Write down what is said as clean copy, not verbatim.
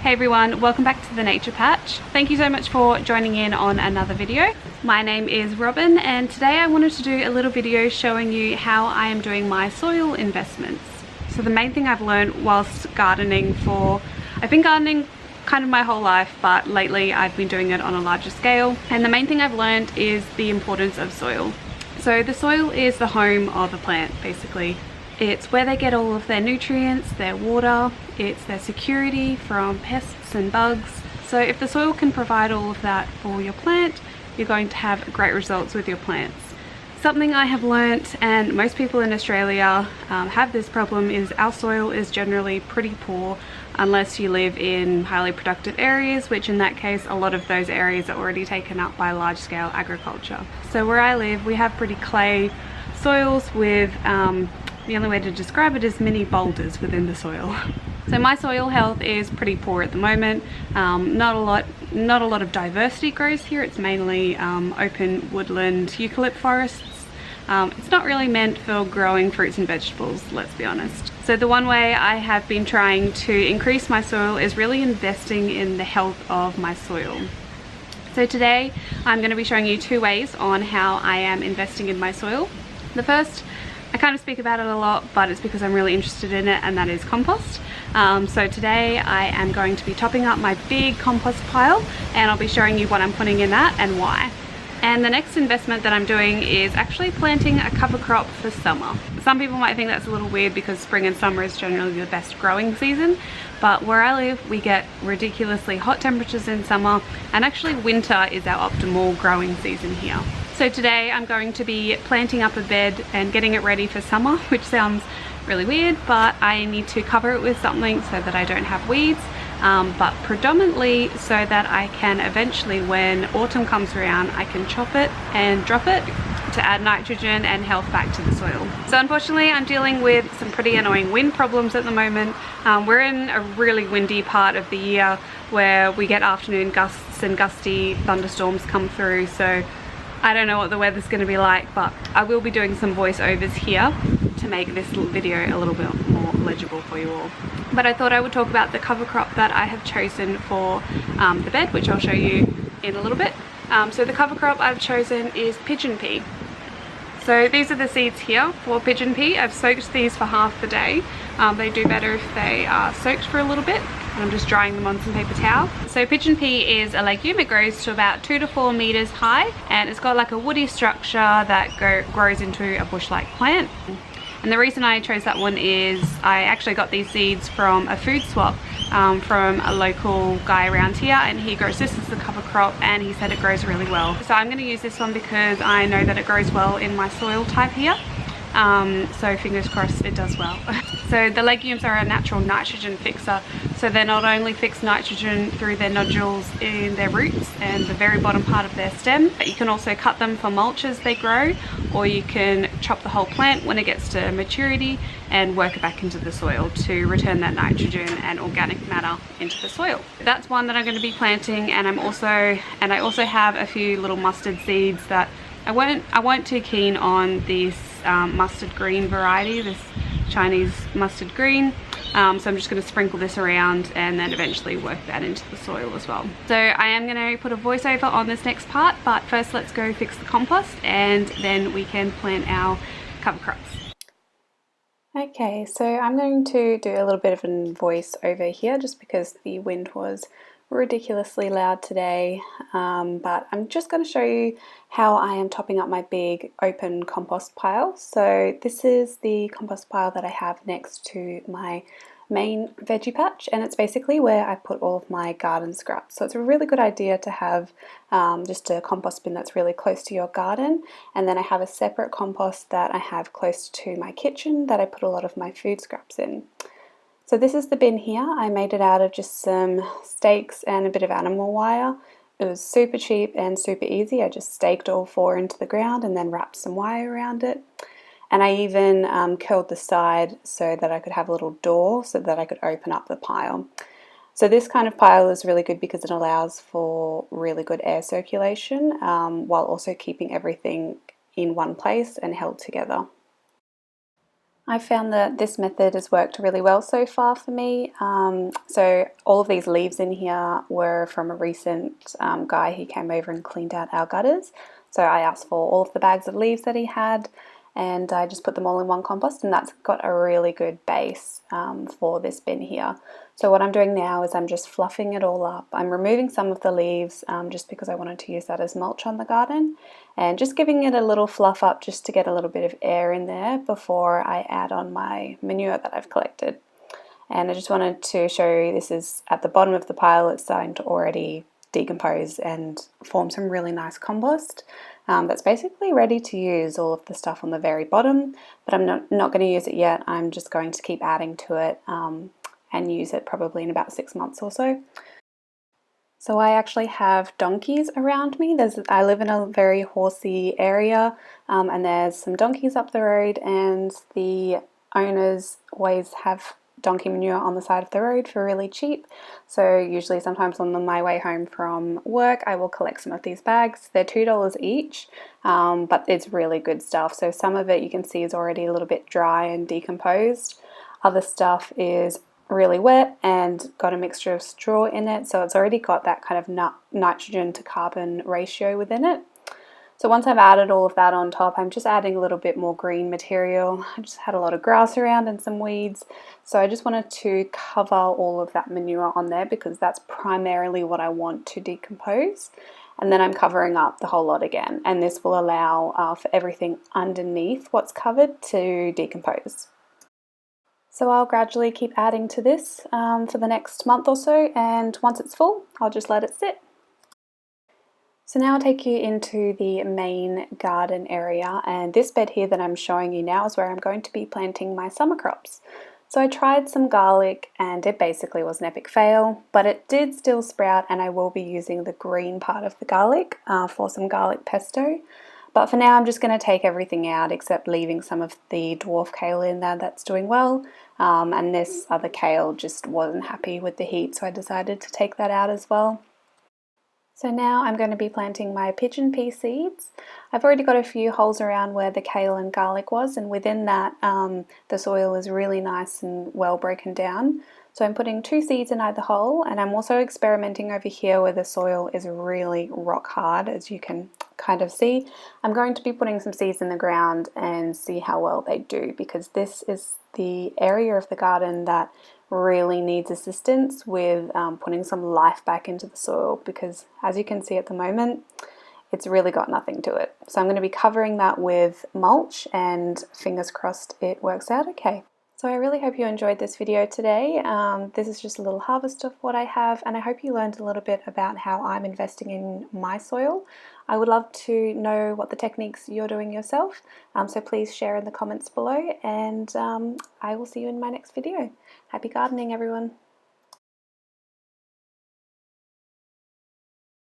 Hey everyone, welcome back to the Nature Patch. Thank you so much for joining in on another video. My name is Robin and today I wanted to do a little video showing you how I am doing my soil investments. So the main thing I've learned whilst gardening I've been gardening kind of my whole life, but lately I've been doing it on a larger scale. And the main thing I've learned is the importance of soil. So the soil is the home of a plant, basically. It's where they get all of their nutrients, their water, it's their security from pests and bugs. So if the soil can provide all of that for your plant, you're going to have great results with your plants. Something I have learnt, and most people in Australia have this problem, is our soil is generally pretty poor unless you live in highly productive areas, which in that case a lot of those areas are already taken up by large-scale agriculture. So where I live we have pretty clay soils with the only way to describe it is mini boulders within the soil. So my soil health is pretty poor at the moment. Not a lot of diversity grows here. It's mainly open woodland eucalypt forests. It's not really meant for growing fruits and vegetables, let's be honest. So the one way I have been trying to increase my soil is really investing in the health of my soil. So today I'm going to be showing you two ways on how I am investing in my soil. The first, I kind of speak about it a lot, but it's because I'm really interested in it, and that is compost. So today I am going to be topping up my big compost pile, and I'll be showing you what I'm putting in that and why. And the next investment that I'm doing is actually planting a cover crop for summer. Some people might think that's a little weird because spring and summer is generally the best growing season, but where I live we get ridiculously hot temperatures in summer, and actually winter is our optimal growing season here. So today I'm going to be planting up a bed and getting it ready for summer, which sounds really weird, but I need to cover it with something so that I don't have weeds, but predominantly so that I can eventually, when autumn comes around, I can chop it and drop it to add nitrogen and health back to the soil. So unfortunately I'm dealing with some pretty annoying wind problems at the moment. We're in a really windy part of the year where we get afternoon gusts and gusty thunderstorms come through, so I don't know what the weather's going to be like, but I will be doing some voiceovers here to make this video a little bit more legible for you all. But I thought I would talk about the cover crop that I have chosen for the bed, which I'll show you in a little bit. So the cover crop I've chosen is pigeon pea. So these are the seeds here for pigeon pea. I've soaked these for half the day. They do better if they are soaked for a little bit. And I'm just drying them on some paper towel. So pigeon pea is a legume. It grows to about 2 to 4 meters high, and it's got like a woody structure that grows into a bush-like plant. And the reason I chose that one is I actually got these seeds from a food swap from a local guy around here, and he grows this as the cover crop, and he said it grows really well. So I'm going to use this one because I know that it grows well in my soil type here. So fingers crossed it does well. So the legumes are a natural nitrogen fixer, so they not only fix nitrogen through their nodules in their roots and the very bottom part of their stem, but you can also cut them for mulch as they grow, or you can chop the whole plant when it gets to maturity and work it back into the soil to return that nitrogen and organic matter into the soil. That's one that I'm going to be planting, and I also have a few little mustard seeds that I weren't too keen on this mustard green variety, this Chinese mustard green, so I'm just going to sprinkle this around and then eventually work that into the soil as well. So I am going to put a voiceover on this next part, but first let's go fix the compost and then we can plant our cover crops. Okay, so I'm going to do a little bit of a voiceover here just because the wind was ridiculously loud today, but I'm just going to show you how I am topping up my big open compost pile. So this is the compost pile that I have next to my main veggie patch, and it's basically where I put all of my garden scraps. So it's a really good idea to have just a compost bin that's really close to your garden, and then I have a separate compost that I have close to my kitchen that I put a lot of my food scraps in. So this is the bin here. I made it out of just some stakes and a bit of animal wire. It was super cheap and super easy. I just staked all 4 into the ground and then wrapped some wire around it. And I even curled the side so that I could have a little door so that I could open up the pile. So this kind of pile is really good because it allows for really good air circulation while also keeping everything in one place and held together. I found that this method has worked really well so far for me. So all of these leaves in here were from a recent guy who came over and cleaned out our gutters. So I asked for all of the bags of leaves that he had, and I just put them all in one compost, and that's got a really good base for this bin here. So what I'm doing now is I'm just fluffing it all up. I'm removing some of the leaves just because I wanted to use that as mulch on the garden, and just giving it a little fluff up just to get a little bit of air in there before I add on my manure that I've collected. And I just wanted to show you, this is at the bottom of the pile. It's starting to already decompose and form some really nice compost that's basically ready to use, all of the stuff on the very bottom, but I'm not going to use it yet. I'm just going to keep adding to it and use it probably in about 6 months or so. So I actually have donkeys around me. I live in a very horsey area, and there's some donkeys up the road, and the owners always have donkey manure on the side of the road for really cheap. So usually sometimes on my way home from work I will collect some of these bags. They're $2 each, but it's really good stuff. So some of it you can see is already a little bit dry and decomposed. Other stuff is really wet and got a mixture of straw in it, so it's already got that kind of nitrogen to carbon ratio within it. So once I've added all of that on top, I'm just adding a little bit more green material. I just had a lot of grass around and some weeds, so I just wanted to cover all of that manure on there because that's primarily what I want to decompose. And then I'm covering up the whole lot again, and this will allow for everything underneath what's covered to decompose. So I'll gradually keep adding to this for the next month or so, and once it's full, I'll just let it sit. So now I'll take you into the main garden area, and this bed here that I'm showing you now is where I'm going to be planting my summer crops. So I tried some garlic and it basically was an epic fail, but it did still sprout, and I will be using the green part of the garlic for some garlic pesto. But for now I'm just going to take everything out except leaving some of the dwarf kale in there that's doing well, and this other kale just wasn't happy with the heat, so I decided to take that out as well. So now I'm going to be planting my pigeon pea seeds. I've already got a few holes around where the kale and garlic was, and within that the soil is really nice and well broken down. So I'm putting 2 seeds in either hole, and I'm also experimenting over here where the soil is really rock hard, as you can kind of see. I'm going to be putting some seeds in the ground and see how well they do, because this is the area of the garden that really needs assistance with putting some life back into the soil, because as you can see at the moment it's really got nothing to it. So I'm going to be covering that with mulch, and fingers crossed it works out okay. So I really hope you enjoyed this video today. This is just a little harvest of what I have, and I hope you learned a little bit about how I'm investing in my soil. I would love to know what the techniques you're doing yourself, so please share in the comments below, and I will see you in my next video. Happy gardening, everyone!